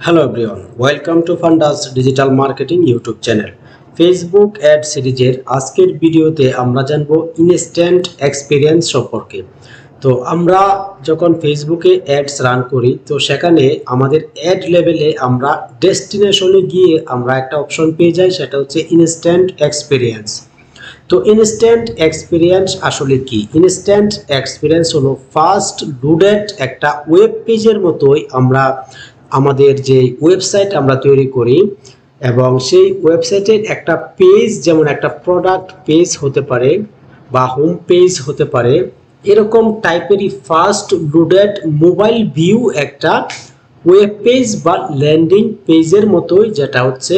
Hello everyone, welcome to Fundas Digital Marketing YouTube channel. Facebook ad সিরিজের আজকের ভিডিওতে আমরা জানবো ইনস্ট্যান্ট এক্সপিরিয়েন্স সম্পর্কে। তো আমরা যখন ফেসবুকে অ্যাডস রান করি তো সেখানে আমাদের অ্যাড লেভেলে আমরা ডেস্টিনেশনে গিয়ে আমরা একটা অপশন পেয়ে যাই, সেটা হচ্ছে ইনস্ট্যান্ট এক্সপিরিয়েন্স। তো ইনস্ট্যান্ট এক্সপিরিয়েন্স আসলে কি? ইনস্ট্যান্ট এক্সপিরিয়েন্স হলো ফাস্ট লোডেড একটা ওয়েব পেজের মতোই আমরা আমাদের যে ওয়েবসাইট আমরা তৈরি করি এবং সেই ওয়েবসাইটের একটা পেজ, যেমন একটা প্রোডাক্ট পেজ হতে পারে বা হোম পেজ হতে পারে, এরকম টাইপেরই ফাস্ট লোডেড মোবাইল ভিউ একটা ওয়েব পেজ বা ল্যান্ডিং পেজের মতোই, যেটা হচ্ছে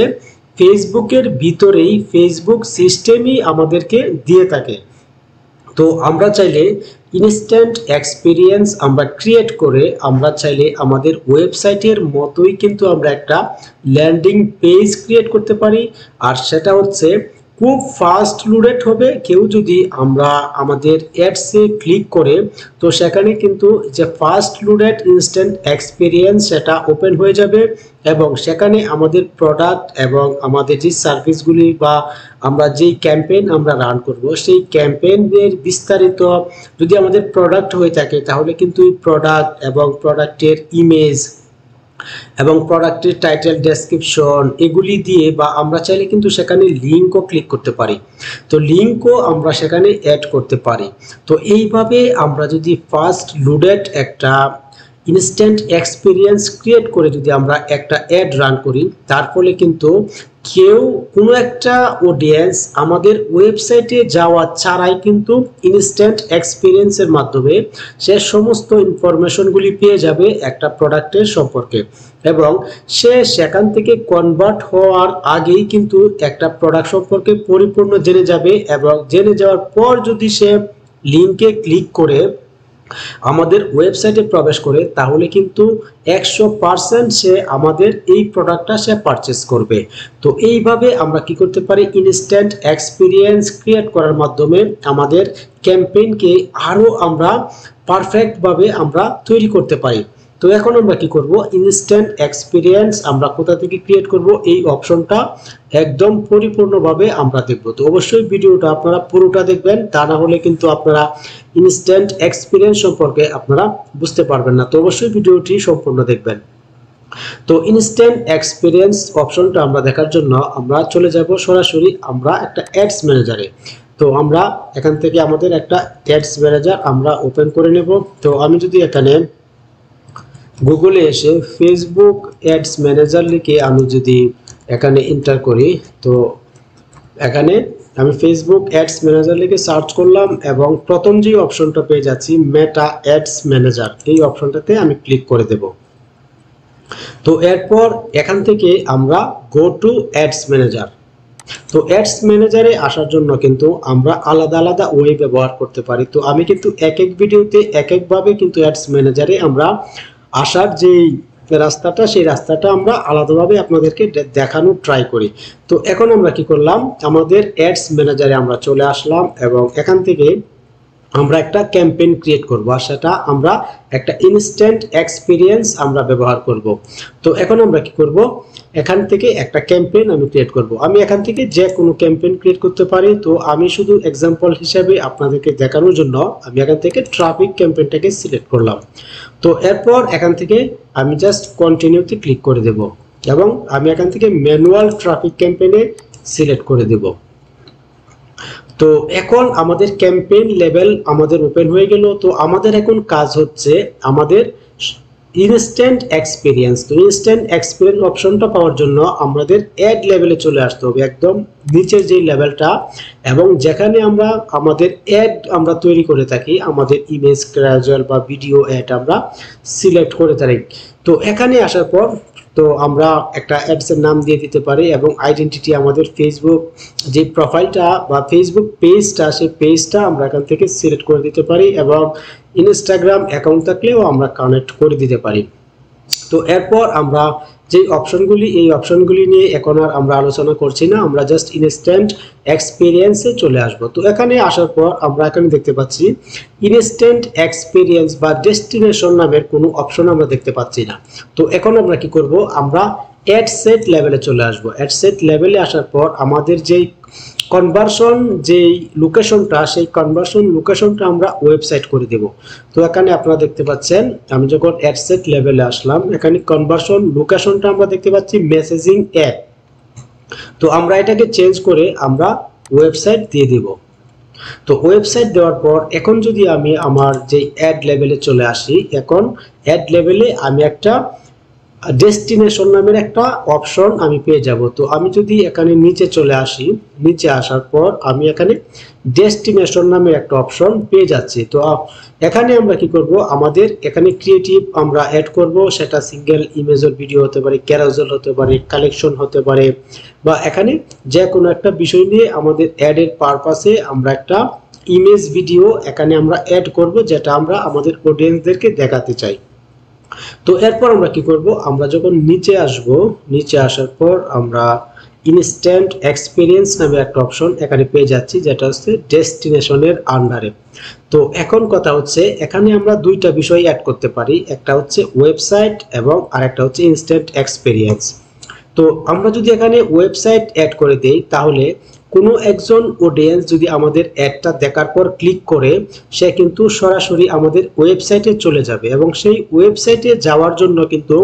ফেসবুকের ভিতরেই ফেসবুক সিস্টেমই আমাদেরকে দিয়ে থাকে। তো আমরা চাইলে ইনস্ট্যান্ট এক্সপিরিয়েন্স আমরা ক্রিয়েট করে আমরা চাইলে আমাদের ওয়েবসাইটের মতোই কিন্তু আমরা একটা ল্যান্ডিং পেজ ক্রিয়েট করতে পারি, আর সেটা হচ্ছে খুব ফাস্ট লোডেড হবে। কেউ যদি আমরা আমাদের অ্যাডসে ক্লিক করে তো সেখানে কিন্তু যে ফাস্ট লোডেড ইনস্ট্যান্ট এক্সপিরিয়েন্স সেটা ওপেন হয়ে যাবে এবং সেখানে আমাদের প্রোডাক্ট এবং আমাদের যে সার্ভিসগুলি বা আমরা যেই ক্যাম্পেইন আমরা রান করব সেই ক্যাম্পেইনের বিস্তারিত যদি আমাদের প্রোডাক্ট হয়ে থাকে তাহলে কিন্তু এই প্রোডাক্ট এবং প্রোডাক্টের ইমেজ এবং প্রোডাক্টের টাইটেল, ডেসক্রিপশন এগুলি দিয়ে বা আমরা চাইলে কিন্তু সেখানে লিঙ্কও ক্লিক করতে পারি। তো লিঙ্কও আমরা সেখানে অ্যাড করতে পারি। তো এইভাবে আমরা যদি ফাস্ট লোডেড একটা ইনস্ট্যান্ট এক্সপিরিয়েন্স ক্রিয়েট করে যদি আমরা একটা অ্যাড রান করি, তার ফলে কিন্তু কেউ কোনো একটা অডিয়েন্স আমাদের ওয়েবসাইটে যাওয়া ছাড়াই কিন্তু ইনস্ট্যান্ট এক্সপিরিয়েন্সের মাধ্যমে সে সমস্ত ইনফরমেশনগুলি পেয়ে যাবে একটা প্রোডাক্টের সম্পর্কে এবং সে সেখান থেকে কনভার্ট হওয়ার আগেই কিন্তু একটা প্রোডাক্ট সম্পর্কে পরিপূর্ণ জেনে যাবে এবং জেনে যাওয়ার পর যদি সে লিঙ্কে ক্লিক করে আমাদের ওয়েবসাইটে প্রবেশ করে তাহলে কিন্তু 100% সে আমাদের এই প্রোডাক্টটা সে পারচেস করবে। তো এইভাবে আমরা কি করতে পারি, ইনস্ট্যান্ট এক্সপিরিয়েন্স ক্রিয়েট করার মাধ্যমে আমাদের ক্যাম্পেইনকে আরো আমরা পারফেক্টভাবে আমরা তৈরি করতে পারি। তো এখন আমরা কি করব, ইনস্ট্যান্ট এক্সপিরিয়েন্স আমরা কোথা থেকে ক্রিয়েট করব এই অপশনটা একদম পরিপূর্ণভাবে আমরা দেখব। তো অবশ্যই ভিডিওটা আপনারা পুরোটা দেখবেন, তা না হলে কিন্তু আপনারা ইনস্ট্যান্ট এক্সপিরিয়েন্স সম্পর্কে আপনারা বুঝতে পারবেন না। তো অবশ্যই ভিডিওটি সম্পূর্ণ দেখবেন। তো ইনস্ট্যান্ট এক্সপিরিয়েন্স অপশনটা আমরা দেখার জন্য আমরা চলে যাব সরাসরি আমরা একটা অ্যাডস ম্যানেজারে। তো আমরা এখান থেকে আমাদের একটা অ্যাডস ম্যানেজার আমরা ওপেন করে নেব। তো আমি যদি এখানে গুগলে এসে ফেসবুক অ্যাডস ম্যানেজার লিখে আমি যদি এখানে এন্টার করি, তো এখানে আমি ফেসবুক অ্যাডস ম্যানেজার লিখে সার্চ করলাম এবং প্রথম যে অপশনটা পেয়ে যাচ্ছি মেটা অ্যাডস ম্যানেজার, এই অপশনটাতে আমি ক্লিক করে দেব। তো এরপর এখান থেকে আমরা গো টু অ্যাডস ম্যানেজার। তো অ্যাডস ম্যানেজারে আসার জন্য কিন্তু আমরা আলাদা আলাদা ওয়ে ব্যবহার করতে পারি। তো আমি কিন্তু এক এক ভিডিওতে এক একভাবে কিন্তু অ্যাডস ম্যানেজারে আমরা আসার যেই রাস্তাটা সেই রাস্তাটা আমরা আলাদাভাবে আপনাদেরকে দেখানোর ট্রাই করি। তো এখন আমরা কি করলাম, আমাদের অ্যাডস ম্যানেজারে আমরা চলে আসলাম এবং এখান থেকে আমরা একটা ক্যাম্পেইন ক্রিয়েট করব, আর সেটা আমরা একটা ইনস্ট্যান্ট এক্সপিরিয়েন্স আমরা ব্যবহার করব। তো এখন আমরা কি করব, এখান থেকে একটা ক্যাম্পেইন আমি ক্রিয়েট করব। আমি এখান থেকে যে কোনো ক্যাম্পেইন ক্রিয়েট করতে পারি। তো আমি শুধু এক্সাম্পল হিসেবে আপনাদেরকে দেখানোর জন্য আমি এখান থেকে ট্রাফিক ক্যাম্পেইনটাকে সিলেক্ট করলাম। তো এরপর এখান থেকে আমি জাস্ট কন্টিনিউতে ক্লিক করে দেব এবং আমি এখান থেকে ম্যানুয়াল ট্রাফিক ক্যাম্পেইনে সিলেক্ট করে দেব। তো এখন আমাদের ক্যাম্পেইন লেভেল আমাদের ওপেন হয়ে গেল। তো আমাদের এখন কাজ হচ্ছে আমাদের ইনস্ট্যান্ট এক্সপিরিয়েন্স। তো ইনস্ট্যান্ট এক্সপিরিয়েন্স অপশনটা পাওয়ার জন্য আমাদের অ্যাড লেভেলে চলে আসতে হবে, একদম নিচের যে লেভেলটা, এবং যেখানে আমরা আমাদের অ্যাড আমরা তৈরি করে থাকি, আমাদের ইমেজ, ক্যাজুয়াল বা ভিডিও অ্যাড আমরা সিলেক্ট করে থাকি। তো এখানে আসার পর তো আমরা একটা অ্যাডসের নাম দিয়ে দিতে পারি এবং আইডেন্টিটি আমাদের ফেসবুক যে প্রোফাইলটা বা ফেসবুক পেজটা সেই পেজটা আমরা এখান থেকে সিলেক্ট করে দিতে পারি এবং ইনস্টাগ্রাম অ্যাকাউন্ট থাকলেও আমরা কানেক্ট করে দিতে পারি। তো এরপর আমরা যে অপশনগুলি, এই অপশনগুলি নিয়ে এখন আর আমরা আলোচনা করছি না, আমরা জাস্ট ইনস্ট্যান্ট এক্সপিরিয়েন্সে চলে আসব। তো এখানে আসার পর আমরা এখানে দেখতে পাচ্ছি ইনস্ট্যান্ট এক্সপিরিয়েন্স বা ডেস্টিনেশন নামের কোনো অপশন আমরা দেখতে পাচ্ছি না। তো এখন আমরা কি করব, আমরা অ্যাড সেট লেভেলে চলে আসব। অ্যাড সেট লেভেলে আসার পর আমাদের যেই কনভার্সন যেই লোকেশনটা, সেই কনভার্সন লোকেশনটা আমরা ওয়েবসাইট করে দেব। তো এখানে আপনারা দেখতে পাচ্ছেন আমি যখন অ্যাড সেট লেভেলে আসলাম, এখানে কনভার্সন লোকেশনটা আমরা দেখতে পাচ্ছি মেসেজিং অ্যাপ। তো আমরা এটাকে চেঞ্জ করে আমরা ওয়েবসাইট দিয়ে দেব। তো ওয়েবসাইট দেওয়ার পর এখন যদি আমি আমার যে অ্যাড লেভেলে চলে আসি, এখন অ্যাড লেভেলে আমি একটা ডেস্টিনেশন নামের একটা অপশন আমি পেয়ে যাব। তো আমি যদি এখানে নিচে চলে আসি, নিচে আসার পর আমি এখানে ডেস্টিনেশন নামের একটা অপশন পেয়ে যাচ্ছি। তো এখানে আমরা কি করব, আমাদের এখানে ক্রিয়েটিভ আমরা অ্যাড করব, সেটা সিঙ্গেল ইমেজের ভিডিও হতে পারে, ক্যারোসেল হতে পারে, কালেকশন হতে পারে, বা এখানে যে কোনো একটা বিষয় নিয়ে আমাদের অ্যাডের পারপাসে আমরা একটা ইমেজ ভিডিও এখানে আমরা অ্যাড করব, যেটা আমরা আমাদের অডিয়েন্সদেরকে দেখাতে চাই। তো এরপর আমরা কি করব, আমরা যখন নিচে আসব, নিচে আসার পর আমরা ইনস্ট্যান্ট এক্সপিরিয়েন্স নামে একটা অপশন এখানে পেয়ে যাচ্ছি, যেটা হচ্ছে ডেস্টিনেশনের আন্ডারে। তো এখন কথা হচ্ছে এখানে আমরা দুইটা বিষয় অ্যাড করতে পারি, একটা হচ্ছে ওয়েবসাইট এবং আরেকটা হচ্ছে ইনস্ট্যান্ট এক্সপিরিয়েন্স। তো আমরা যদি এখানে ওয়েবসাইট অ্যাড করে দেই, তাহলে কোনো একজন অডিয়েন্স যদি আমাদের অ্যাডটা দেখার পর ক্লিক করে, সে কিন্তু সরাসরি আমাদের ওয়েবসাইটে চলে যাবে এবং সেই ওয়েবসাইটে যাওয়ার জন্য কিন্তু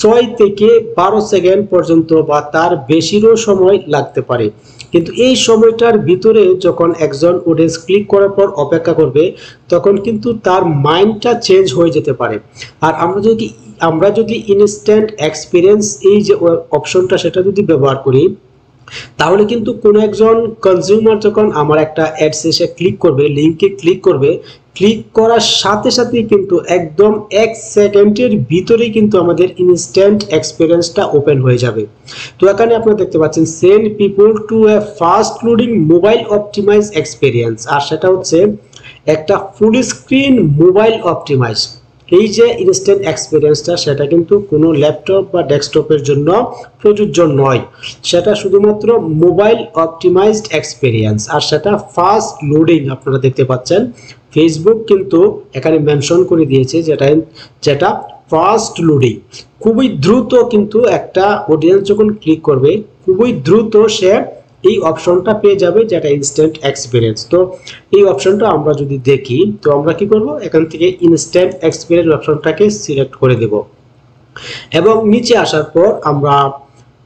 6 থেকে 12 সেকেন্ড পর্যন্ত বা তার বেশিরও সময় লাগতে পারে। কিন্তু এই সময়টার ভিতরে যখন একজন অডিয়েন্স ক্লিক করার পর অপেক্ষা করবে, তখন কিন্তু তার মাইন্ডটা চেঞ্জ হয়ে যেতে পারে। আর আমরা যদি ইনস্ট্যান্ট এক্সপিরিয়েন্স এই যে অপশনটা সেটা যদি ব্যবহার করি, তাহলে কিন্তু কোনো একজন কনজিউমার যখন আমার একটা অ্যাডস এসে ক্লিক করবে, লিঙ্কে ক্লিক করবে, ক্লিক করার সাথে সাথেই কিন্তু একদম 1 সেকেন্ডের ভিতরেই কিন্তু আমাদের ইনস্ট্যান্ট এক্সপিরিয়েন্সটা ওপেন হয়ে যাবে। তো এখানে আপনারা দেখতে পাচ্ছেন send people to a fast loading mobile optimise experience, আর সেটা হচ্ছে একটা ফুল স্ক্রিন মোবাইল অপটিমাইজ। এই যে ইনস্ট্যান্ট এক্সপিরিয়েন্সটা, সেটা কিন্তু কোনো ল্যাপটপ বা ডেস্কটপের জন্য প্রযোজ্য নয়, সেটা শুধুমাত্র মোবাইল অপটিমাইজড এক্সপিরিয়েন্স, আর সেটা ফাস্ট লোডিং। আপনারা দেখতে পাচ্ছেন ফেসবুক কিন্তু এখানে মেনশন করে দিয়েছে যেটা ফাস্ট লোডিং। খুবই দ্রুত কিন্তু একটা অডিয়েন্স যখন ক্লিক করবে, খুবই দ্রুত সে এই অপশনটা পেয়ে যাবে, যেটা ইনস্ট্যান্ট এক্সপিরিয়েন্স। তো এই অপশনটা আমরা যদি দেখি, তো আমরা কি করব, এখান থেকে ইনস্ট্যান্ট এক্সপিরিয়েন্স অপশনটাকে সিলেক্ট করে দেব এবং নিচে আসার পর আমরা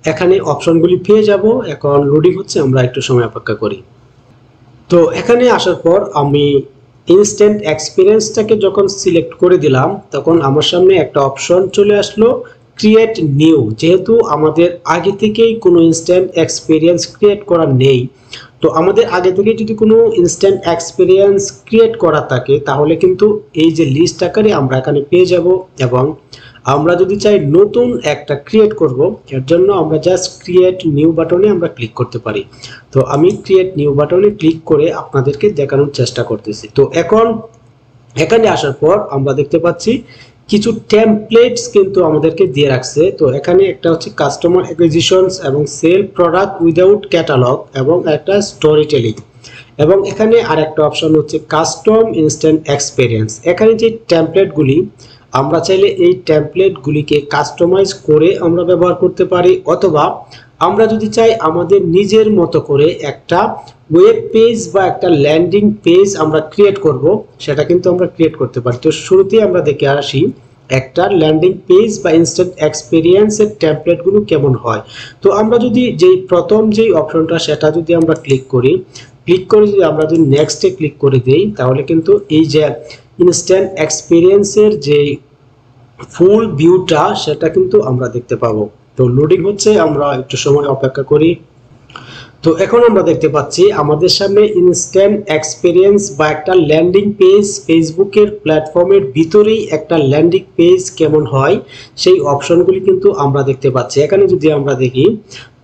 এখানে অপশনগুলি পেয়ে যাব। এখন লোডিং হচ্ছে, আমরা একটু সময় অপেক্ষা করি। তো এখানে আসার পর আমি ইনস্ট্যান্ট এক্সপিরিয়েন্সটাকে যখন সিলেক্ট করে দিলাম, তখন আমার সামনে একটা অপশন চলে আসলো ক্রিয়েট নিউ। যেহেতু আমাদের আগে থেকেই কোনো ইনস্ট্যান্ট এক্সপিরিয়েন্স ক্রিয়েট করা নেই, তো আমাদের আগে থেকে যদি কোনো ইনস্ট্যান্ট এক্সপিরিয়েন্স ক্রিয়েট করা থাকে, তাহলে কিন্তু এই যে লিস্ট আকারে আমরা এখানে পেয়ে যাব। এবং আমরা যদি চাই নতুন একটা ক্রিয়েট করব, এর জন্য আমরা জাস্ট ক্রিয়েট নিউ বাটনে আমরা ক্লিক করতে পারি। তো আমি ক্রিয়েট নিউ বাটনে ক্লিক করে আপনাদেরকে দেখানোর চেষ্টা করতেছি। তো এখন এখানে আসার পর আমরা দেখতে পাচ্ছি কিছু টেমপ্লেটস কিন্তু আমাদেরকে দিয়ে রাখছে। তো এখানে একটা হচ্ছে কাস্টমার অ্যাকুইজিশনস এবং সেল প্রোডাক্ট উইদাউট ক্যাটালগ এবং একটা স্টোরি টেলিং, এবং এখানে আরেকটা অপশন হচ্ছে কাস্টম ইনস্ট্যান্ট এক্সপিরিয়েন্স। এখানে যে টেমপ্লেটগুলি, আমরা চাইলে এই টেমপ্লেটগুলিকে কাস্টমাইজ করে আমরা ব্যবহার করতে পারি, অথবা আমরা যদি চাই আমাদের নিজের মতো করে একটা ওয়েব পেজ বা একটা ল্যান্ডিং পেজ আমরা ক্রিয়েট করব, সেটা কিন্তু আমরা ক্রিয়েট করতে পারি। তো শুরুতেই আমরা দেখে আসি একটা ল্যান্ডিং পেজ বা ইনস্ট্যান্ট এক্সপিরিয়েন্সের টেমপ্লেটগুলো কেমন হয়। তো আমরা যদি প্রথম যেই অপশনটা সেটা যদি আমরা ক্লিক করি, যদি আমরা যদি নেক্সটে ক্লিক করে দেই, তাহলে কিন্তু এই যে ইনস্ট্যান্ট এক্সপিরিয়েন্সের যে ফুল ভিউটা সেটা কিন্তু আমরা দেখতে পাবো। তো লোডিং হচ্ছে, আমরা একটু সময় অপেক্ষা করি। তো এখন আমরা দেখতে পাচ্ছি আমাদের সামনে ইনস্ট্যান্ট এক্সপিরিয়েন্স বা একটা ল্যান্ডিং পেজ, ফেসবুকের প্ল্যাটফর্মের ভিতরেই একটা ল্যান্ডিং পেজ কেমন হয় সেই অপশনগুলি কিন্তু আমরা দেখতে পাচ্ছি। এখানে যদি আমরা দেখি,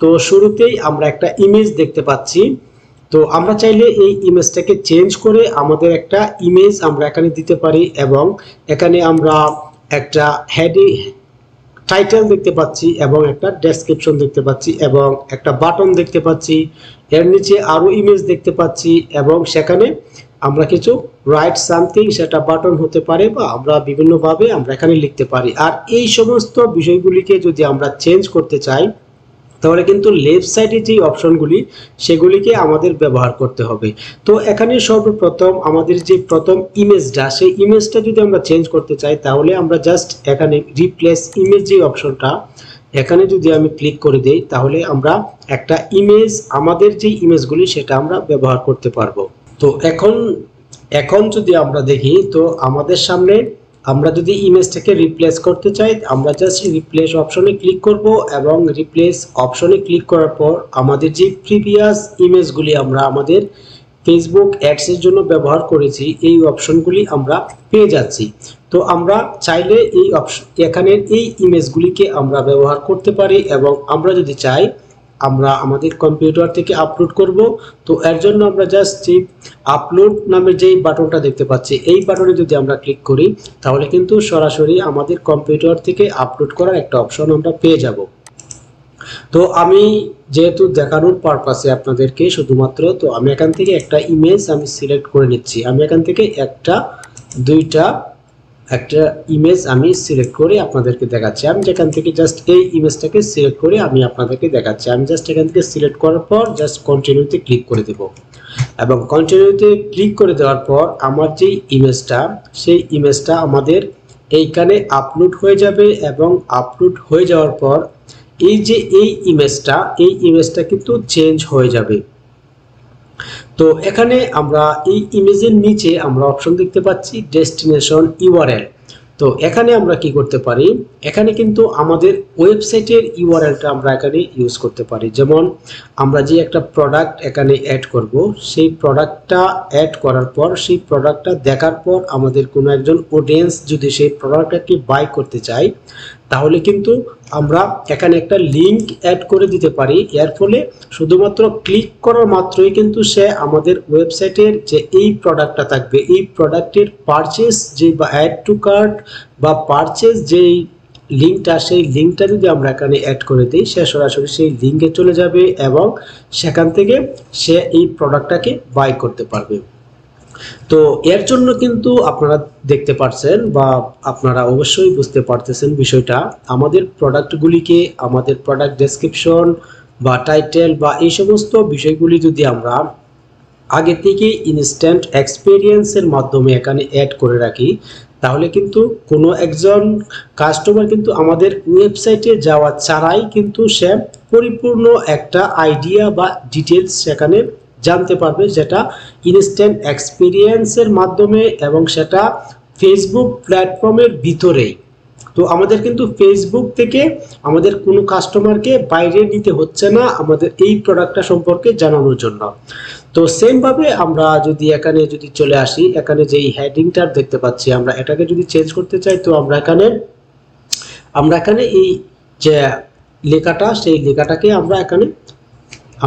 তো শুরুতেই আমরা একটা ইমেজ দেখতে পাচ্ছি। তো আমরা চাইলে এই ইমেজটাকে চেঞ্জ করে আমাদের একটা ইমেজ আমরা এখানে দিতে পারি, এবং এখানে আমরা একটা টাইটেল দেখতে পাচ্ছি এবং একটা ডেসক্রিপশন দেখতে পাচ্ছি এবং একটা বাটন দেখতে পাচ্ছি, এর নিচে আরো ইমেজ দেখতে পাচ্ছি এবং সেখানে আমরা কিছু রাইট সামথিং, সেটা বাটন হতে পারে বা আমরা বিভিন্নভাবে আমরা এখানে লিখতে পারি। আর এই সমস্ত বিষয়গুলিকে যদি আমরা চেঞ্জ করতে চাই তাহলে কিন্তু লেফট সাইডে যে অপশনগুলি সেগুলিকে আমাদের ব্যবহার করতে হবে। তো এখানে সর্বপ্রথম আমাদের যে প্রথম ইমেজটা, সেই ইমেজটা যদি আমরা চেঞ্জ করতে চাই তাহলে আমরা জাস্ট এখানে রিপ্লেস ইমেজ যে অপশনটা, এখানে যদি আমি ক্লিক করে দেই তাহলে আমরা একটা ইমেজ, আমাদের যে ইমেজগুলি সেটা আমরা ব্যবহার করতে পারবো। তো এখন যদি আমরা দেখি তো আমাদের সামনে আমরা যদি ইমেজটাকে রিপ্লেস করতে চাই আমরা জাস্ট রিপ্লেস অপশনে ক্লিক করব এবং রিপ্লেস অপশনে ক্লিক করার পর আমাদের যে প্রিভিয়াস ইমেজগুলি আমরা আমাদের ফেসবুক অ্যাডসের জন্য ব্যবহার করেছি এই অপশনগুলি আমরা পেয়ে যাচ্ছি। তো আমরা চাইলে এই অপশন এখানের এই ইমেজগুলিকে আমরা ব্যবহার করতে পারি এবং আমরা যদি চাই আমরা আমাদের কম্পিউটার থেকে আপলোড করব। তো এর জন্য আমরা জাস্ট যে আপলোড নামের যেই বাটনটা দেখতে পাচ্ছি এই বাটনে যদি আমরা ক্লিক করি তাহলে কিন্তু সরাসরি আমাদের কম্পিউটার থেকে আপলোড করার একটা অপশন আমরা পেয়ে যাব। তো আমি যেহেতু দেখানোর পারপাসে আপনাদেরকে শুধুমাত্র, তো আমি এখান থেকে একটা ইমেজ আমি সিলেক্ট করে নিচ্ছি। আমি এখান থেকে একটা ইমেজ আমি সিলেক্ট করে আপনাদেরকে দেখাচ্ছি। আমি যেখান থেকে জাস্ট এই ইমেজটাকে সিলেক্ট করে আমি আপনাদেরকে দেখাচ্ছি। আমি জাস্ট এখান থেকে সিলেক্ট করার পর জাস্ট কন্টিনিউতে ক্লিক করে দেব এবং কন্টিনিউতে ক্লিক করে দেওয়ার পর আমার যেই ইমেজটা, সেই ইমেজটা আমাদের এইখানে আপলোড হয়ে যাবে এবং আপলোড হয়ে যাওয়ার পর এই যে এই ইমেজটা কিন্তু চেঞ্জ হয়ে যাবে। তো এখানে আমরা এই ইমেজের নিচে আমরা অপশন দেখতে পাচ্ছি ডেস্টিনেশন ইউআরএল। তো এখানে আমরা কি করতে পারি, এখানে কিন্তু আমাদের ওয়েবসাইটের ইউআরএলটা আমরা এখানে ইউজ করতে পারি। যেমন আমরা যে একটা প্রোডাক্ট এখানে অ্যাড করব, সেই প্রোডাক্টটা অ্যাড করার পর সেই প্রোডাক্টটা দেখার পর আমাদের কোনো একজন অডিয়েন্স যদি সেই প্রোডাক্টটাকে বাই করতে চায় তাহলে কিন্তু আমরা এখানে একটা লিংক অ্যাড করে দিতে পারি। এর ফলে শুধুমাত্র ক্লিক করার মাত্রই কিন্তু সে আমাদের ওয়েবসাইটের যে এই প্রোডাক্টটা থাকবে এই প্রোডাক্টের পারচেজ যে বা অ্যাড টু কার্ট বা পারচেজ যেই লিঙ্কটা, সেই লিঙ্কটা যদি আমরা এখানে অ্যাড করে দিই সে সরাসরি সেই লিঙ্কে চলে যাবে এবং সেখান থেকে সে এই প্রোডাক্টটাকে বাই করতে পারবে। তো এর জন্য কিন্তু আপনারা দেখতে পাচ্ছেন বা আপনারা অবশ্যই বুঝতে পারতেছেন বিষয়টা, আমাদের প্রোডাক্টগুলিকে আমাদের প্রোডাক্ট ডেসক্রিপশন বা টাইটেল বা এই সমস্ত বিষয়গুলি যদি আমরা আগে থেকে ইনস্ট্যান্ট এক্সপেরিয়েন্সের মাধ্যমে এখানে অ্যাড করে রাখি তাহলে কিন্তু কোনো একজন কাস্টমার কিন্তু আমাদের ওয়েবসাইটে যাওয়া ছাড়াই কিন্তু সে পরিপূর্ণ একটা আইডিয়া বা ডিটেলস সেখানে জানতে পারবে, যেটা ইনস্ট্যান্ট এক্সপেরিয়েন্সের মাধ্যমে এবং সেটা ফেসবুক প্ল্যাটফর্মের ভিতরেই। তো আমাদের কিন্তু ফেসবুক থেকে আমাদের কোনো কাস্টমারকে বাইরে নিতে হচ্ছে না আমাদের এই প্রোডাক্টটা সম্পর্কে জানানোর জন্য। তো সেম ভাবে আমরা যদি এখানে যদি চলে আসি, এখানে যেই হেডিংটা দেখতে পাচ্ছি আমরা এটাকে যদি চেঞ্জ করতে চাই তো আমরা এখানে এই যে লেখাটা, সেই লেখাটাকে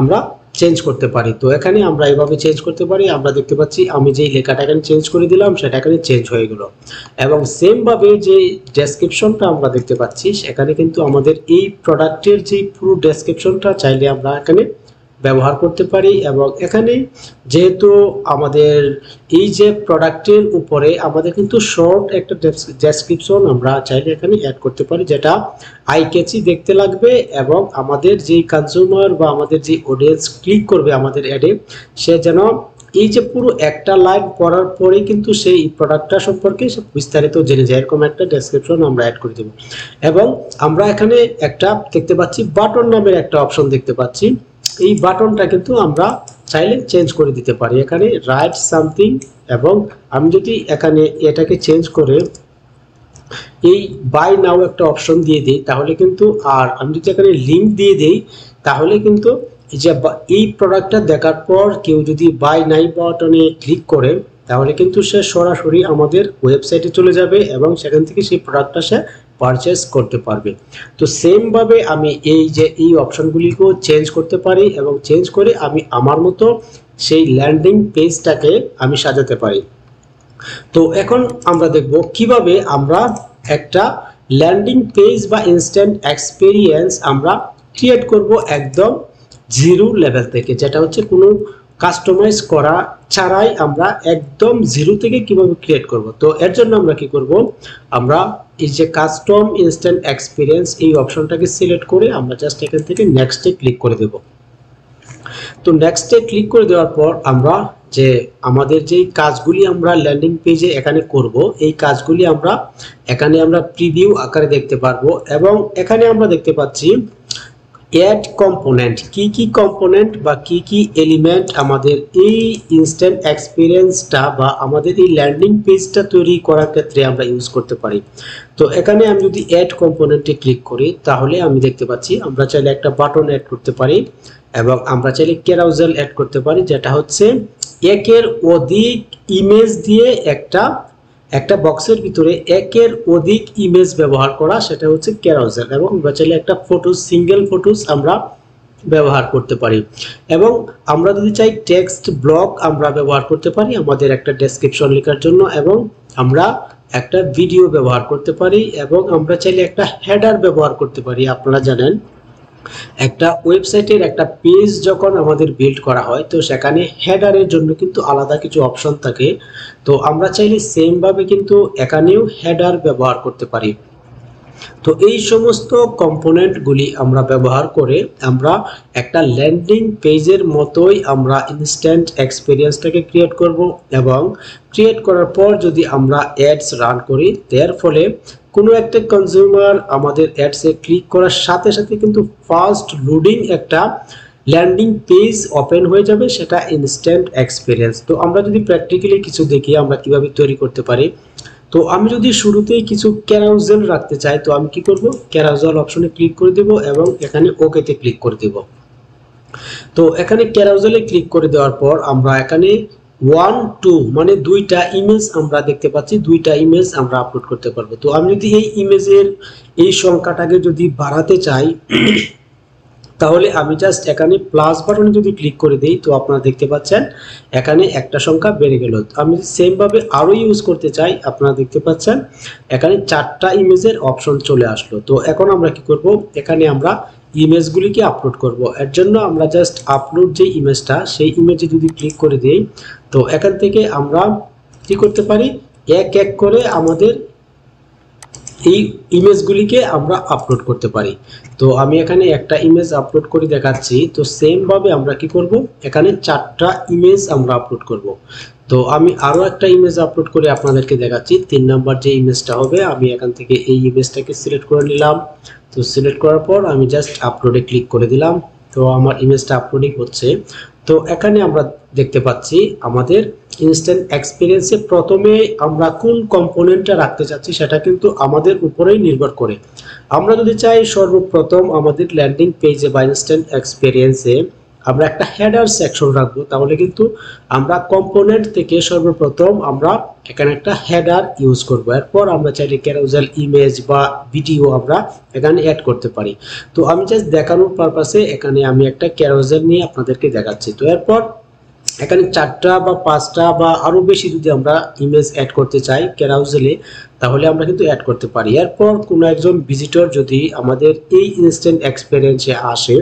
আমরা চেঞ্জ করতে পারি। তো এখানে আমরা এইভাবে চেঞ্জ করতে পারি। আমরা দেখতে পাচ্ছি আমি যেই লেখাটা এখানে চেঞ্জ করে দিলাম সেটা এখানে চেঞ্জ হয়ে গেল এবং সেম ভাবে যে ডেসক্রিপশনটা আমরা দেখতে পাচ্ছি সেখানে কিন্তু আমাদের এই প্রোডাক্টের যে পুরো ডেসক্রিপশনটা চাইলে আমরা এখানে ব্যবহার করতে পারি। এবং এখানে যেহেতু আমাদের এই যে প্রোডাক্টের উপরে আমাদের কিন্তু শর্ট একটা ডেসক্রিপশন আমরা চাইলে এখানে অ্যাড করতে পারি, যেটা আই ক্যাচি দেখতে লাগবে এবং আমাদের যে কনজিউমার বা আমাদের যে অডিয়েন্স ক্লিক করবে আমাদের অ্যাডে সে যেন এই যে পুরো একটা লাইন পড়ার পরেই কিন্তু সেই প্রোডাক্টটা সম্পর্কে বিস্তারিত জেনে যায়, এরকম একটা ডেসক্রিপশন আমরা অ্যাড করে দেব। এবং আমরা এখানে একটা দেখতে পাচ্ছি বাটন নামের একটা অপশন দেখতে পাচ্ছি, এই বাটনটা কিন্তু আমরা চাইলে চেঞ্জ করে দিতে পারি এখানে রাইট সামথিং। এবং আমি যদি এখানে এটাকে চেঞ্জ করে এই বাই নাও একটা অপশন দিয়ে দিই তাহলে কিন্তু, আর আমি যদি এখানে লিংক দিয়ে দিই তাহলে কিন্তু যে এই প্রোডাক্টটা দেখার পর কেউ যদি বাই নাই বাটনে ক্লিক করে তাহলে কিন্তু সে সরাসরি আমাদের ওয়েবসাইটে চলে যাবে এবং সেখান থেকে সেই প্রোডাক্টটা সে পারচেজ করতে পারবে। তো সেম ভাবে আমি এই অপশনগুলিকেও চেঞ্জ করতে পারি এবং চেঞ্জ করে আমি আমার মতো সেই ল্যান্ডিং পেজটাকে আমি সাজাতে পারি। তো এখন আমরা দেখব কিভাবে আমরা একটা ল্যান্ডিং পেজ বা ইনস্ট্যান্ট এক্সপিরিয়েন্স আমরা ক্রিয়েট করব একদম জিরো লেভেল থেকে, যেটা হচ্ছে কোনো কাস্টমাইজ করা ছাড়াই আমরা একদম জিরো থেকে কিভাবে ক্রিয়েট করব। তো এর জন্য আমরা কি করব, আমরা এই যে কাস্টম ইনস্ট্যান্ট এক্সপিরিয়েন্স এই অপশনটাকে সিলেক্ট করে আমরা জাস্ট এখান থেকে নেক্সটে ক্লিক করে দেব। তো নেক্সটে ক্লিক করে দেওয়ার পর আমরা যে আমাদের যেই কাজগুলি আমরা ল্যান্ডিং পেজে এখানে করব, এই কাজগুলি আমরা এখানে প্রিভিউ আকারে দেখতে পারবো। এবং এখানে আমরা দেখতে পাচ্ছি অ্যাড কম্পোনেন্ট, কি কম্পোনেন্ট বা কি এলিমেন্ট আমাদের এই ইনস্ট্যান্ট এক্সপিরিয়েন্সটা বা আমাদের এই ল্যান্ডিং পেজটা তৈরি করার ক্ষেত্রে আমরা ইউজ করতে পারি। তো এখানে আমি যদি অ্যাড কম্পোনেন্টে ক্লিক করি তাহলে আমি দেখতে পাচ্ছি আমরা চাইলে একটা বাটন অ্যাড করতে পারি এবং আমরা চাইলে ক্যারাউজেল অ্যাড করতে পারি, যেটা হচ্ছে একের অধিক ইমেজ দিয়ে একটা বক্সের ভিতরে একের অধিক ইমেজ ব্যবহার করা, সেটা হচ্ছে ক্যারাউজেল। এবং আমরা চাইলে একটা ফটো, সিঙ্গেল ফটোস আমরা ব্যবহার করতে পারি। এবং আমরা যদি চাই টেক্সট ব্লক আমরা ব্যবহার করতে পারি আমাদের একটা ডেসক্রিপশন লেখার জন্য, এবং আমরা একটা ভিডিও ব্যবহার করতে পারি, এবং আমরা চাইলে একটা হেডার ব্যবহার করতে পারি। আপনারা জানেন একটা ওয়েবসাইটের একটা পেজ যখন আমাদের বিল্ড করা হয় তো সেখানে হেডারের জন্য কিন্তু আলাদা কিছু অপশন থাকে। তো আমরা চাইলে সেম ভাবে কিন্তু এখানেও হেডার ব্যবহার করতে পারি। তো এই সমস্ত কম্পোনেন্টগুলি আমরা ব্যবহার করে আমরা একটা ল্যান্ডিং পেজের মতোই আমরা ইনস্ট্যান্ট এক্সপিরিয়েন্সটাকে ক্রিয়েট করব। এবং ক্রিয়েট করার পর যদি আমরা অ্যাডস রান করি, এর ফলে কোনো একটা কনজিউমার আমাদের অ্যাডসে ক্লিক করার সাথে সাথে কিন্তু ফার্স্ট লোডিং একটা ল্যান্ডিং পেজ ওপেন হয়ে যাবে, সেটা ইনস্ট্যান্ট এক্সপিরিয়েন্স। তো আমরা যদি প্র্যাকটিক্যালি কিছু দেখি আমরা কিভাবে তৈরি করতে পারি। তো আমি যদি শুরুতেই কিছু ক্যারাউজেল রাখতে চাই তো আমি কি করব, ক্যারাউজেল অপশনে ক্লিক করে দেব এবং এখানে ওকেতে ক্লিক করে দেব। তো এখানে ক্যারাউজেলে ক্লিক করে দেওয়ার পর আমরা এখানে 1 2 মানে দুইটা ইমেজ আমরা দেখতে পাচ্ছি, দুইটা ইমেজ আমরা আপলোড করতে পারবো। তো আমি যদি এই ইমেজের এই সংখ্যাটাকে যদি বাড়াতে চাই তাহলে আমি জাস্ট এখানে প্লাস বাটনে যদি ক্লিক করে দেই তো আপনারা দেখতে পাচ্ছেন এখানে একটা সংখ্যা বেড়ে গেল। আমি সেম ভাবে আরো ইউজ করতে চাই, আপনারা দেখতে পাচ্ছেন এখানে 4টা ইমেজের অপশন চলে আসলো। তো এখন আমরা কি করব, এখানে আমরা ইমেজগুলিকে আপলোড করব। এর জন্য আমরা জাস্ট আপলোড যে ইমেজটা সেই ইমেজে যদি ক্লিক করে দেই তো এখান থেকে আমরা কি করতে পারি, এক এক করে আমাদের এই ইমেজগুলিকে আমরা আপলোড করতে পারি। তো আমি এখানে একটা ইমেজ আপলোড করে দেখাচ্ছি। তো সেম ভাবে আমরা কি করব, এখানে 4টা ইমেজ আমরা আপলোড করব। তো আমি আরো একটা ইমেজ আপলোড করে আপনাদেরকে দেখাচ্ছি। 3 নাম্বার যে ইমেজটা হবে, আমি এখান থেকে এই ইমেজটাকে সিলেক্ট করে নিলাম। তো সিলেক্ট করার পর আমি জাস্ট আপলোডে ক্লিক করে দিলাম। তো আমার ইমেজটা আপলোডিং হচ্ছে। তো এখানে আমরা দেখতে পাচ্ছি আমাদের ইনস্ট্যান্ট এক্সপিরিয়েন্সে প্রথমে আমরা কোন কম্পোনেন্টটা রাখতে চাচ্ছি সেটা কিন্তু আমাদের উপরেই নির্ভর করে। আমরা যদি চাই সর্বপ্রথম আমাদের ল্যান্ডিং পেজে বা ইনস্ট্যান্ট এক্সপিরিয়েন্সে আমরা একটা হেডার সেকশন রাখবো, তাহলে কিন্তু আমরা কম্পোনেন্ট থেকে সর্বপ্রথম আমরা এখানে একটা হেডার ইউজ করব। এরপর আমরা চাইলে ক্যারোসেল ইমেজ বা ভিডিও আমরা এখানে অ্যাড করতে পারি। তো আমি জাস্ট দেখানোর পারপাসে এখানে আমি একটা ক্যারোসেল নিয়ে আপনাদেরকে দেখাচ্ছি। তো এরপর এখানে 4টা বা 5টা বা আরো বেশি যদি আমরা ইমেজ অ্যাড করতে চাই ক্যারোসেলে তাহলে আমরা কিন্তু অ্যাড করতে পারি। এরপর কোনো একজন ভিজিটর যদি আমাদের এই ইনস্ট্যান্ট এক্সপিরিয়েন্সে আসে,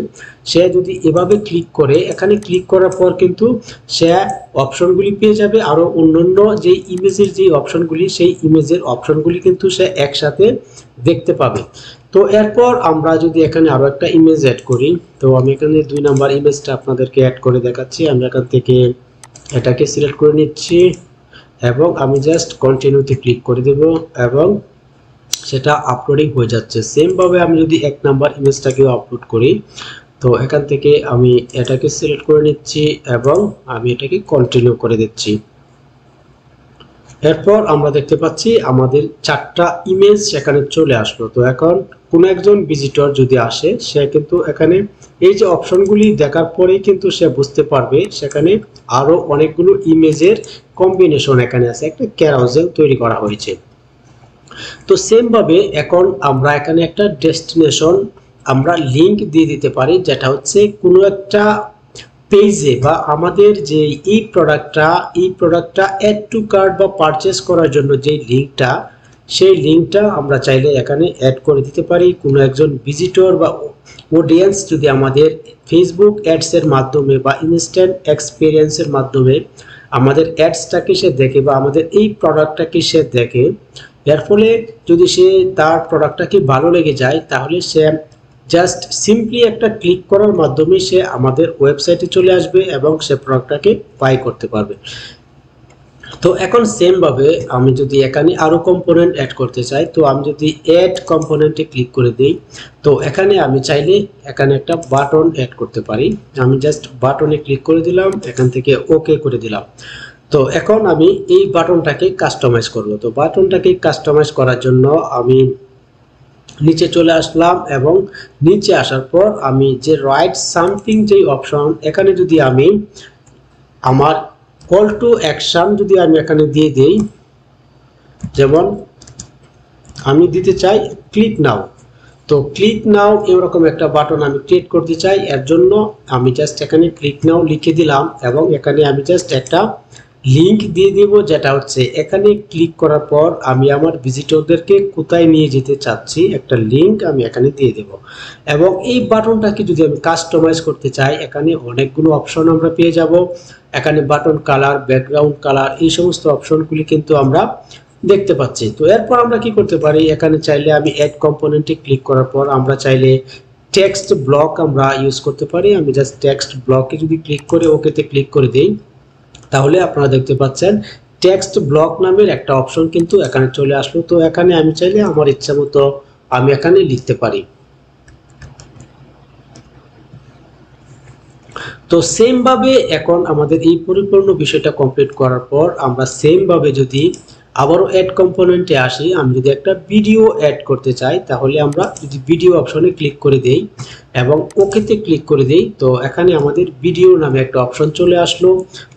সে যদি এভাবে ক্লিক করে, এখানে ক্লিক করার পর কিন্তু সে অপশনগুলি পেয়ে যাবে, আরো অন্যান্য যে ইমেজের যে অপশনগুলি সেই ইমেজের অপশনগুলি কিন্তু সে একসাথে দেখতে পাবে। তো এরপর আমরা যদি এখানে আরো একটা ইমেজ অ্যাড করি, তো আমি এখানে 2 নাম্বার ইমেজটা আপনাদেরকে অ্যাড করে দেখাচ্ছি। আমি এখান থেকে এটাকে সিলেক্ট করে নিচ্ছি এবং আমি জাস্ট কন্টিনিউতে ক্লিক করে দেব এবং সেটা আপলোডিং হয়ে যাচ্ছে। সেম ভাবে আমি যদি 1 নাম্বার ইমেজটাকেও আপলোড করি তো এখান থেকে আমি এটাকে সিলেক্ট করে নিচ্ছি এবং আমি এটাকে কন্টিনিউ করে দিচ্ছি। এরপর আমরা দেখতে পাচ্ছি আমাদের 4টা ইমেজ সেখানে চলে আসলো। তো এখন কোন একজন ভিজিটর যদি আসে সে কিন্তু এখানে এই যে অপশনগুলি দেখার পরেই কিন্তু সে বুঝতে পারবে সেখানে আরো অনেকগুলো ইমেজের কম্বিনেশন এখানে আছে, একটা ক্যারোসেল তৈরি করা হয়েছে। তো সেম ভাবে এখন আমরা এখানে একটা ডেস্টিনেশন আমরা লিংক দিয়ে দিতে পারি, যেটা হচ্ছে কোনো একটা পেজে বা আমাদের যে এই প্রোডাক্টটা অ্যাড টু কার্ট বা পারচেজ করার জন্য যে লিংকটা সেই লিঙ্কটা আমরা চাইলে এখানে অ্যাড করে দিতে পারি। কোনো একজন ভিজিটর বা অডিয়েন্স যদি আমাদের ফেসবুক অ্যাডসের মাধ্যমে বা ইনস্ট্যান্ট এক্সপিরিয়েন্সের মাধ্যমে আমাদের অ্যাডসটাকে সে দেখে বা আমাদের এই প্রোডাক্টটাকে সে দেখে, এর ফলে যদি সে তার প্রোডাক্টটাকে ভালো লেগে যায়, তাহলে সে জাস্ট সিম্পলি একটা ক্লিক করার মাধ্যমে সে আমাদের ওয়েবসাইটে চলে আসবে এবং সে প্রোডাক্টটাকে বাই করতে পারবে। তো এখন সেম ভাবে আমি যদি এখানে আরো কম্পোনেন্ট অ্যাড করতে চাই, তো আমি যদি অ্যাড কম্পোনেন্টে ক্লিক করে দেই, তো এখানে আমি চাইলে এখানে একটা বাটন অ্যাড করতে পারি। আমি জাস্ট বাটনে ক্লিক করে দিলাম, এখান থেকে ওকে করে দিলাম। তো এখন আমি এই বাটনটাকে কাস্টমাইজ করব। তো বাটনটাকে কাস্টমাইজ করার জন্য আমি নিচে চলে আসলাম এবং নিচে আসার পর আমি যে রাইট সামথিং যে অপশন, এখানে যদি আমি আমার কল টু অ্যাকশন যদি আমি এখানে দিয়ে দেই, যেমন আমি দিতে চাই ক্লিক নাও। তো ক্লিক নাও এরকম একটা বাটন আমি ক্রিয়েট করতে চাই। এর জন্য আমি জাস্ট এখানে ক্লিক নাও লিখে দিলাম এবং এখানে আমি জাস্ট একটা লিংক দিয়ে দিব, যেটা হচ্ছে এখানে ক্লিক করার পর আমি আমার ভিজিটরদেরকে কোথায় নিয়ে যেতে চাচ্ছি একটা লিংক আমি এখানে দিয়ে দেব। এবং এই বাটনটাকে যদি আমি কাস্টমাইজ করতে চাই, এখানে অনেকগুলো অপশন আমরা পেয়ে যাব। এখানে বাটন কালার, ব্যাকগ্রাউন্ড কালার, এই সমস্ত অপশনগুলি কিন্তু আমরা দেখতে পাচ্ছি। তো এরপর আমরা কি করতে পারি, এখানে চাইলে আমি অ্যাড কম্পোনেন্টে ক্লিক করার পর আমরা চাইলে টেক্সট ব্লক আমরা ইউজ করতে পারি। আমি জাস্ট টেক্সট ব্লকে যদি ক্লিক করে ওকেতে ক্লিক করে দেই, তাহলে আপনারা দেখতে পাচ্ছেন টেক্সট ব্লক নামের একটা অপশন কিন্তু এখানে চলে আসলো। তো এখানে আমি চাইলে আমার ইচ্ছা মতো আমি এখানে লিখতে পারি। তো সেম ভাবে এখন আমাদের এই পরিপূর্ণ বিষয়টা কমপ্লিট করার পর আমরা সেম ভাবে যদি আবারও অ্যাড কম্পোনেন্টে আসি, আমি যদি একটা ভিডিও অ্যাড করতে চাই, তাহলে আমরা যদি ভিডিও অপশনে ক্লিক করে দেই এবং ওকেতে ক্লিক করে দেই, তো এখানে আমাদের ভিডিও নামে একটা অপশন চলে আসলো।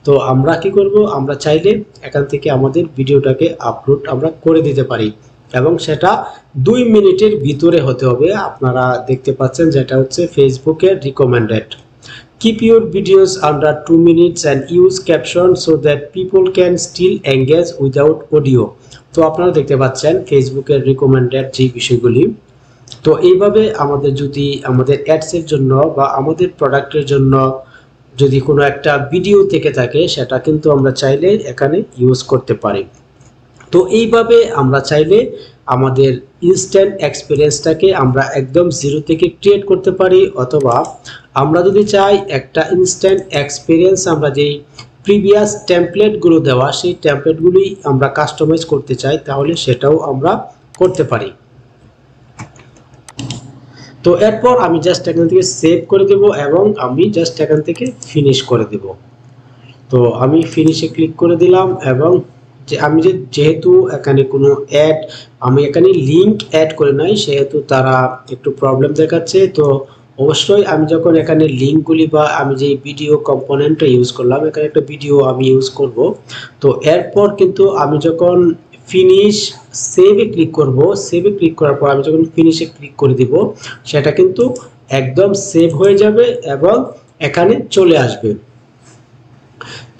তো আমরা কি করব, আমরা চাইলে এখান থেকে আমাদের ভিডিওটাকে আপলোড আমরা করে দিতে পারি এবং সেটা 2 মিনিটের ভিতরে হতে হবে। আপনারা দেখতে পাচ্ছেন যেটা হচ্ছে ফেসবুকের recommended. Keep your videos under 2 minutes and use caption so that people can still engage without audio. তো আপনারা দেখতে পাচ্ছেন ফেসবুকের রিকমেন্ডেড যে বিষয়গুলি। তো এইভাবে আমাদের যদি আমাদের অ্যাডসের জন্য বা আমাদের প্রোডাক্টের জন্য যদি কোনো একটা ভিডিও থেকে থাকে, সেটা কিন্তু আমরা চাইলে এখানে ইউজ করতে পারি। তো এইভাবে আমরা চাইলে আমাদের ইনস্ট্যান্ট এক্সপিরিয়েন্সটাকে আমরা একদম জিরো থেকে ক্রিয়েট করতে পারি, অথবা আমরা যদি চাই একটা ইনস্ট্যান্ট এক্সপিরিয়েন্স আমরা যেই প্রিভিয়াস টেমপ্লেটগুলো দেওয়া, সেই টেমপ্লেটগুলি আমরা কাস্টমাইজ করতে চাই, তাহলে সেটাও আমরা করতে পারি। তো এরপর আমি জাস্ট এখান থেকে সেভ করে দেব এবং আমি জাস্ট এখান থেকে ফিনিশ করে দেব। তো আমি ফিনিশে ক্লিক করে দিলাম এবং যে আমি যেহেতু এখানে কোনো অ্যাড আমি এখানে লিংক অ্যাড করে নাই, সেহেতু তারা একটু প্রবলেম দেখাচ্ছে। তো অবশ্যই আমি যখন এখানে লিঙ্কগুলি বা আমি যে ভিডিও কম্পোনেন্টটা ইউজ করলাম, এখানে একটা ভিডিও আমি ইউজ করব। তো এরপর কিন্তু আমি যখন ফিনিশ সেভে ক্লিক করব, সেভে ক্লিক করার পর আমি যখন ফিনিশে ক্লিক করে দিব, সেটা কিন্তু একদম সেভ হয়ে যাবে এবং এখানে চলে আসবে।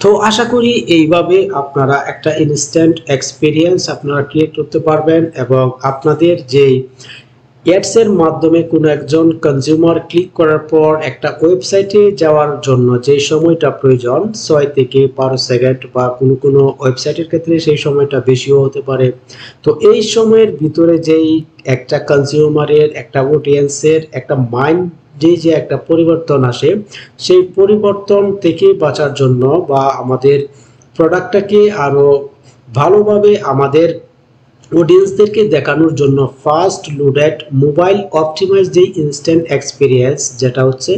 তো আশা করি এইভাবে আপনারা একটা ইনস্ট্যান্ট এক্সপিরিয়েন্স আপনারা ক্রিয়েট করতে পারবেন এবং আপনাদের যে অ্যাডসের মাধ্যমে কোনো একজন কনজিউমার ক্লিক করার পর একটা ওয়েবসাইটে যাওয়ার জন্য যে সময়টা প্রয়োজন 6 থেকে 12 সেকেন্ড বা কোনো ওয়েবসাইটের ক্ষেত্রে সেই সময়টা বেশিও হতে পারে। তো এই সময়ের ভিতরে যেই একটা কনজিউমারের একটা অডিয়েন্সের একটা মাইন্ড যে একটা পরিবর্তন আসে, সেই পরিবর্তন থেকে বাঁচার জন্য বা আমাদের প্রোডাক্টটাকে আরো ভালোভাবে আমাদের অডিয়েন্সদেরকে দেখানোর জন্য ফাস্ট লোডেড মোবাইল অপটিমাইজ যে ইনস্ট্যান্ট এক্সপিরিয়েন্স, যেটা হচ্ছে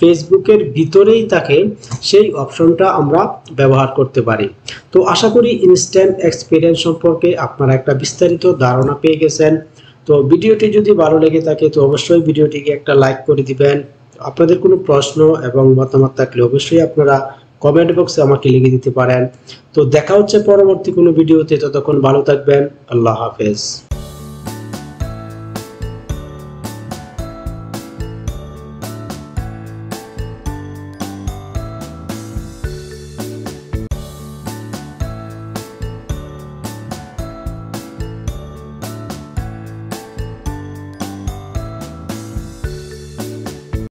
ফেসবুকের ভিতরেই থাকে, সেই অপশনটা আমরা ব্যবহার করতে পারি। তো আশা করি ইনস্ট্যান্ট এক্সপিরিয়েন্স সম্পর্কে আপনারা একটা বিস্তারিত ধারণা পেয়ে গেছেন। তো ভিডিওটি যদি ভালো লেগে থাকে তো অবশ্যই ভিডিওটিকে একটা লাইক করে দিবেন। আপনাদের কোনো প্রশ্ন এবং মতামত থাকলে অবশ্যই আপনারা কমেন্ট বক্সে আমাকে লিখে দিতে পারেন। তো দেখা হচ্ছে পরবর্তী কোনো ভিডিওতে, ততক্ষণ ভালো থাকবেন। আল্লাহ হাফেজ।